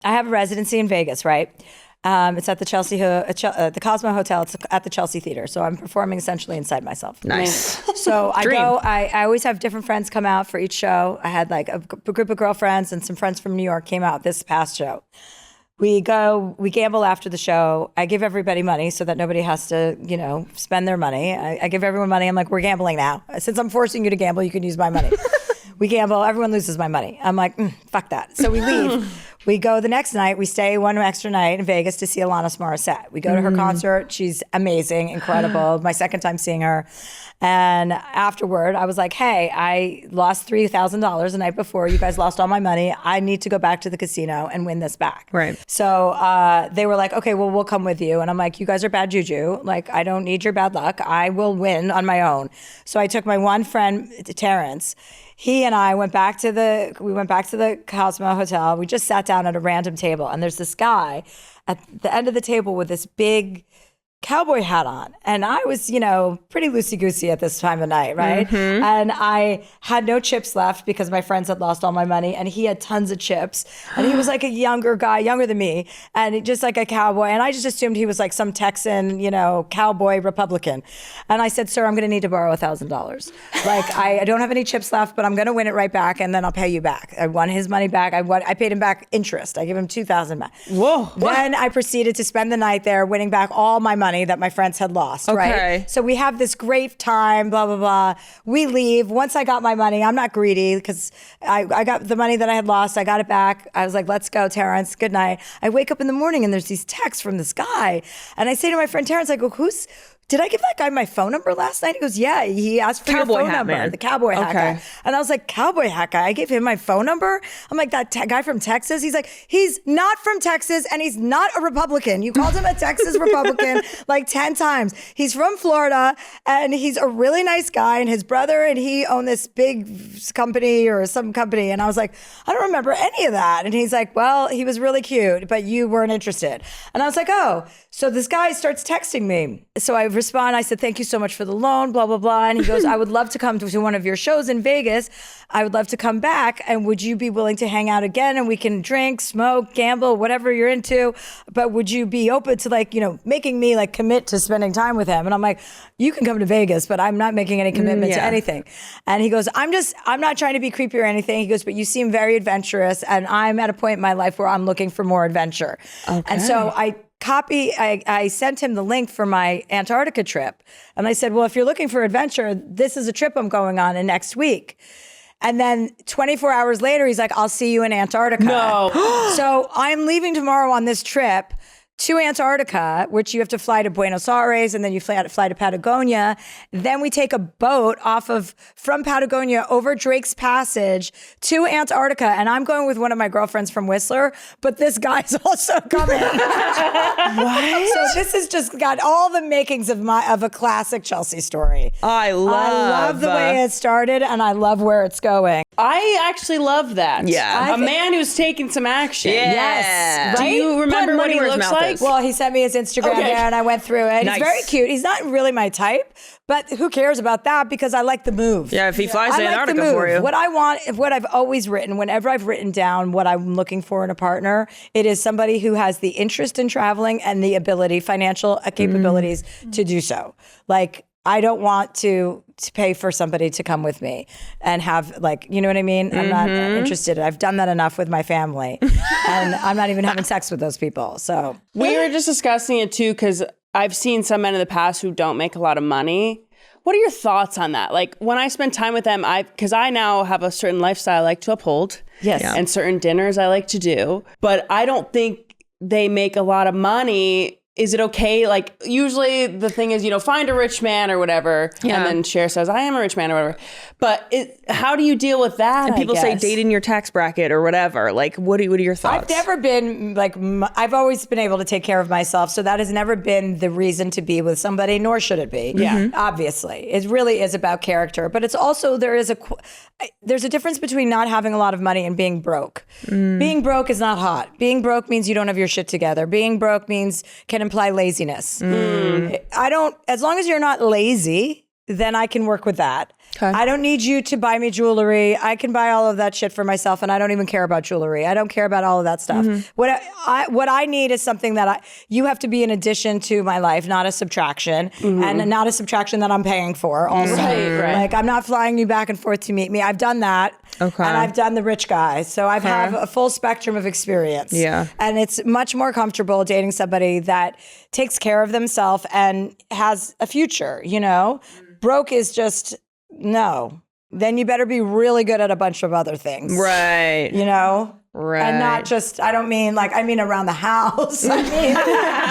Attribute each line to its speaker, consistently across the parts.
Speaker 1: I have a residency in Vegas, right? It's at the the Cosmo Hotel. It's at the Chelsea Theater. So I'm performing essentially inside myself.
Speaker 2: Nice.
Speaker 1: So I always have different friends come out for each show. I had like a group of girlfriends and some friends from New York came out this past show. We gamble after the show. I give everybody money so that nobody has to, spend their money. I give everyone money. I'm like, we're gambling now. Since I'm forcing you to gamble, you can use my money. We gamble, everyone loses my money. I'm like, fuck that. So we leave. We go the next night, we stay one extra night in Vegas to see Alanis Morissette. We go to her concert. She's amazing, incredible. My second time seeing her. And afterward, I was like, hey, I lost $3,000 the night before. You guys lost all my money. I need to go back to the casino and win this back.
Speaker 2: Right.
Speaker 1: So they were like, okay, well, we'll come with you. And I'm like, you guys are bad juju. Like, I don't need your bad luck. I will win on my own. So I took my one friend, Terrence. He and I went back to the Cosmo Hotel. We just sat down at a random table, and there's this guy at the end of the table with this big cowboy hat on. And I was, pretty loosey-goosey at this time of night, right? Mm-hmm. And I had no chips left because my friends had lost all my money, and he had tons of chips. And he was like a younger guy, younger than me, and just like a cowboy. And I just assumed he was like some Texan, cowboy Republican. And I said, sir, I'm going to need to borrow $1,000. Like, I don't have any chips left, but I'm going to win it right back, and then I'll pay you back. I won his money back. I paid him back interest. I gave him $2,000 back.
Speaker 2: Whoa.
Speaker 1: Then I proceeded to spend the night there, winning back all my money that my friends had lost, right? So we have this great time, blah, blah, blah. We leave. Once I got my money, I'm not greedy because I got the money that I had lost. I got it back. I was like, let's go, Terrence. Good night. I wake up in the morning and there's these texts from this guy. And I say to my friend Terrence, I go, did I give that guy my phone number last night? He goes, yeah. He asked for your phone number. Man. The cowboy hat guy. And I was like, cowboy hat guy? I gave him my phone number? I'm like, that guy from Texas? He's like, he's not from Texas and he's not a Republican. You called him a Texas Republican like 10 times. He's from Florida and he's a really nice guy, and his brother and he own this big company or some company. And I was like, I don't remember any of that. And he's like, well, he was really cute, but you weren't interested. And I was like, oh. So this guy starts texting me. So I respond, I said, thank you so much for the loan, blah, blah, blah. And he goes, I would love to come to one of your shows in Vegas. I would love to come back. And would you be willing to hang out again? And we can drink, smoke, gamble, whatever you're into. But would you be open to making me commit to spending time with him? And I'm like, you can come to Vegas, but I'm not making any commitment to anything. And he goes, I'm not trying to be creepy or anything. He goes, but you seem very adventurous. And I'm at a point in my life where I'm looking for more adventure. Okay. And so I sent him the link for my Antarctica trip. And I said, well, if you're looking for adventure, this is a trip I'm going on in next week. And then 24 hours later, he's like, I'll see you in Antarctica.
Speaker 2: No.
Speaker 1: So I'm leaving tomorrow on this trip to Antarctica, which you have to fly to Buenos Aires, and then you fly to Patagonia. Then we take a boat from Patagonia over Drake's Passage to Antarctica, and I'm going with one of my girlfriends from Whistler, but this guy's also coming. What? So this has just got all the makings of a classic Chelsea story.
Speaker 2: I love
Speaker 1: the way it started, and I love where it's going.
Speaker 3: I actually love that.
Speaker 2: Yeah.
Speaker 3: A man who's taking some action.
Speaker 2: Yeah.
Speaker 1: Yes.
Speaker 3: Do you remember what he looks like?
Speaker 1: Well, he sent me his Instagram there, and I went through it. Nice. He's very cute. He's not really my type, but who cares about that? Because I like the move.
Speaker 2: Yeah, if he flies to Antarctica for you.
Speaker 1: What I want, what I've always written, whenever I've written down what I'm looking for in a partner, it is somebody who has the interest in traveling and the ability, financial capabilities to do so. Like, I don't want to pay for somebody to come with me and have you know what I mean? I'm not interested. I've done that enough with my family and I'm not even having sex with those people. So
Speaker 3: we were just discussing it too, because I've seen some men in the past who don't make a lot of money. What are your thoughts on that? Like, when I spend time with them, because I now have a certain lifestyle I like to uphold.
Speaker 1: Yes.
Speaker 3: And certain dinners I like to do, but I don't think they make a lot of money. Is it okay? Like, usually the thing is, find a rich man or whatever. Yeah. And then Cher says, I am a rich man or whatever. But how do you deal with that?
Speaker 2: And people say date in your tax bracket or whatever. Like, what are your thoughts?
Speaker 1: I've never been I've always been able to take care of myself. So that has never been the reason to be with somebody, nor should it be.
Speaker 3: Yeah.
Speaker 1: Obviously. It really is about character. But it's also, there's a difference between not having a lot of money and being broke. Being broke is not hot. Being broke means you don't have your shit together. Being broke can imply laziness. As long as you're not lazy, then I can work with that.
Speaker 2: Okay.
Speaker 1: I don't need you to buy me jewelry. I can buy all of that shit for myself, and I don't even care about jewelry. I don't care about all of that stuff. What I need is something that you have to be an addition to my life, not a subtraction, and not a subtraction that I'm paying for. Also,
Speaker 3: Right.
Speaker 1: like I'm not flying you back and forth to meet me. I've done that, and I've done the rich guy, so I've have a full spectrum of experience.
Speaker 2: Yeah,
Speaker 1: and it's much more comfortable dating somebody that takes care of themselves and has a future. You know, broke is just. No. Then you better be really good at a bunch of other things.
Speaker 2: Right.
Speaker 1: You know?
Speaker 2: Right.
Speaker 1: And not just, I mean around the house. I mean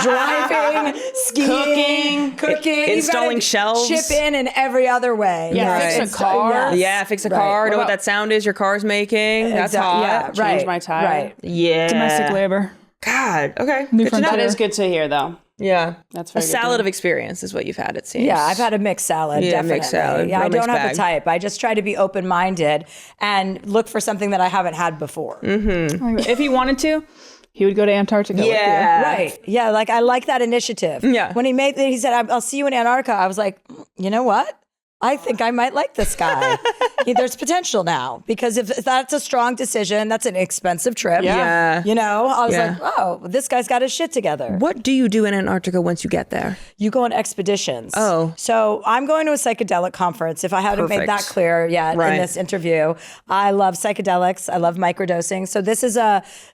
Speaker 1: driving, skiing, cooking.
Speaker 2: Installing shelves.
Speaker 1: Chip in every other way.
Speaker 3: Yeah, fix a car.
Speaker 2: Yeah, fix a car.
Speaker 3: What
Speaker 2: Know what
Speaker 3: about-
Speaker 2: that sound is your car's making. That's hot.
Speaker 1: Yeah, right.
Speaker 3: Change my tire.
Speaker 1: Right.
Speaker 2: Yeah.
Speaker 4: Domestic labor.
Speaker 2: God. Okay.
Speaker 4: New
Speaker 2: Good to know.
Speaker 3: That is good to hear, though.
Speaker 2: Yeah.
Speaker 3: That's
Speaker 2: a
Speaker 3: very good to
Speaker 2: salad
Speaker 3: know.
Speaker 2: of experience is what you've had, it seems.
Speaker 1: Yeah, I've had a mixed salad,
Speaker 2: Yeah,
Speaker 1: definitely.
Speaker 2: mixed salad.
Speaker 1: Yeah, I
Speaker 2: Real
Speaker 1: don't
Speaker 2: mixed
Speaker 1: have
Speaker 2: bag.
Speaker 1: a type. I just try to be open-minded and look for something that I haven't had before.
Speaker 4: If he wanted to, he would go to Antarctica
Speaker 2: Yeah.
Speaker 1: Right. Yeah, like I like that initiative.
Speaker 2: Yeah.
Speaker 1: When he said, I'll see you in Antarctica, I was like, you know what? I think I might like this guy. There's potential now, because if that's a strong decision, that's an expensive trip.
Speaker 2: Yeah.
Speaker 1: You know, I was
Speaker 2: Yeah.
Speaker 1: like, oh, this guy's got his shit together.
Speaker 2: What do you do in Antarctica once you get there?
Speaker 1: You go on expeditions.
Speaker 2: Oh.
Speaker 1: So I'm going to a psychedelic conference, if I haven't made that
Speaker 2: Perfect.
Speaker 1: clear yet
Speaker 2: Right.
Speaker 1: in this interview. I love psychedelics. I love microdosing. So this is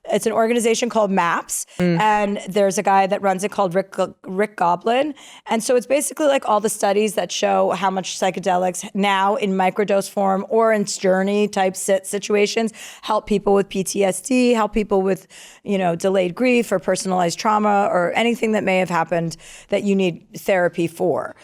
Speaker 1: it's an organization called MAPS, and there's a guy that runs it called Rick Goblin. And so it's basically like all the studies that show how much psychedelics now in microdose form or in journey type situations help people with PTSD, help people with, delayed grief or personalized trauma or anything that may have happened that you need therapy for.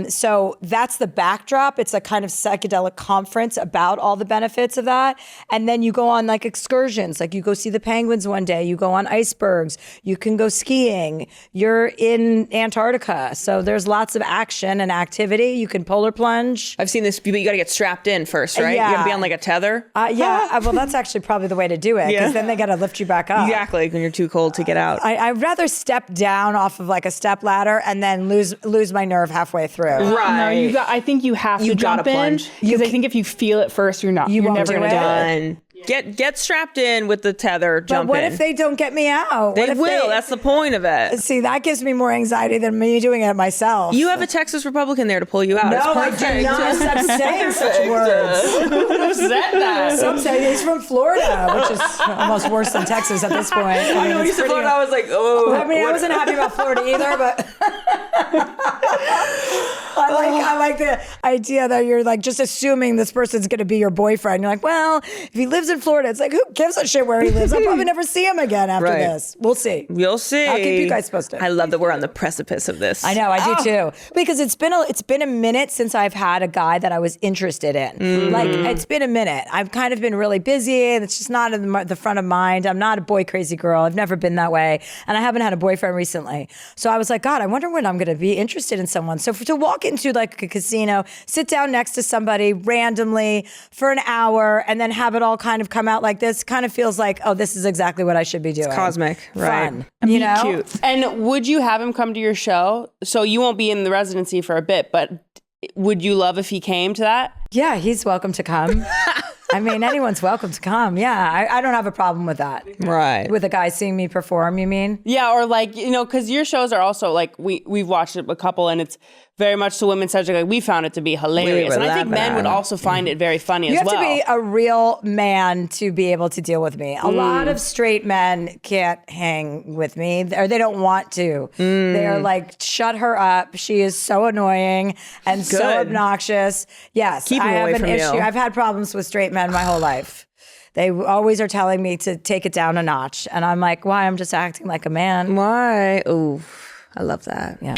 Speaker 1: So that's the backdrop. It's a kind of psychedelic conference about all the benefits of that. And then you go on like excursions, like you go see the penguins one day, you go on icebergs, you can go skiing, you're in Antarctica. So there's lots of action and activity. You can polar plunge.
Speaker 2: I've seen this, but you got to get strapped in first, right?
Speaker 1: Yeah.
Speaker 2: You got to be on like a tether.
Speaker 1: Well, that's actually probably the way to do it, because then they got to lift you back up.
Speaker 2: Exactly, when you're too cold to get out.
Speaker 1: I'd rather step down off of like a step ladder and then lose my nerve halfway through.
Speaker 2: Right.
Speaker 4: No, I think you have to
Speaker 2: gotta
Speaker 4: jump in,
Speaker 2: plunge.
Speaker 4: because I think if you feel it first, you're
Speaker 1: won't
Speaker 4: never
Speaker 1: do
Speaker 4: going to
Speaker 1: it.
Speaker 4: do it.
Speaker 2: Done. Get strapped in with the tether,
Speaker 1: But
Speaker 2: jump
Speaker 1: what
Speaker 2: in.
Speaker 1: if they don't get me out?
Speaker 2: They
Speaker 1: What if
Speaker 2: will. That's the point of it.
Speaker 1: See, that gives me more anxiety than me doing it myself.
Speaker 2: You have a Texas Republican there to pull you out.
Speaker 1: No,
Speaker 2: It's
Speaker 1: I
Speaker 2: perfect.
Speaker 1: do not. Stop saying such words.
Speaker 3: Who said that?
Speaker 1: Some say he's from Florida, which is almost worse than Texas at this point.
Speaker 2: I know when you said Florida, I was like, oh.
Speaker 1: I mean, I wasn't happy about Florida either, but I like the idea that you're like just assuming this person's going to be your boyfriend. You're like, well, if he lives in Florida, it's like, who gives a shit where he lives? I'll probably never see him again after
Speaker 2: Right.
Speaker 1: this. We'll see.
Speaker 2: We'll see.
Speaker 1: I'll keep you guys posted.
Speaker 2: I love that we're on the precipice of this.
Speaker 1: I know, I do too. Because it's been a minute since I've had a guy that I was interested in. Like, it's been a minute. I've kind of been really busy, and it's just not in the front of mind. I'm not a boy crazy girl. I've never been that way, and I haven't had a boyfriend recently. So I was like, God, I wonder when I'm going to be interested in someone. So to walk into like a casino, sit down next to somebody randomly for an hour, and then have it all kind of come out like this, kind of feels like, oh, this is exactly what I should be doing.
Speaker 2: Cosmic, right?
Speaker 1: Fun, you know?
Speaker 4: Cute.
Speaker 3: And would you have him come to your show? So you won't be in the residency for a bit, but would you love if he came to that?
Speaker 1: Yeah, he's welcome to come. I mean, anyone's welcome to come. Yeah, I don't have a problem with that.
Speaker 2: Right.
Speaker 1: With a guy seeing me perform, you mean?
Speaker 3: Yeah, or like, because your shows are also like, we've watched a couple, and it's very much to women's subject. Like, we found it to be hilarious.
Speaker 2: were
Speaker 3: And I think
Speaker 2: laughing
Speaker 3: men
Speaker 2: at
Speaker 3: would
Speaker 2: it.
Speaker 3: also find it very funny
Speaker 1: You
Speaker 3: as
Speaker 1: have
Speaker 3: well.
Speaker 1: to be a real man to be able to deal with me. A lot of straight men can't hang with me, or they don't want to. They are like, shut her up. She is so annoying and so
Speaker 2: Good.
Speaker 1: obnoxious. Yes,
Speaker 2: Keep
Speaker 1: I
Speaker 2: him
Speaker 1: have
Speaker 2: away
Speaker 1: an
Speaker 2: from
Speaker 1: issue.
Speaker 2: you.
Speaker 1: I've had problems with straight men my whole life. They always are telling me to take it down a notch. And I'm like, why? I'm just acting like a man.
Speaker 2: Why? Ooh, I love that.
Speaker 1: Yeah.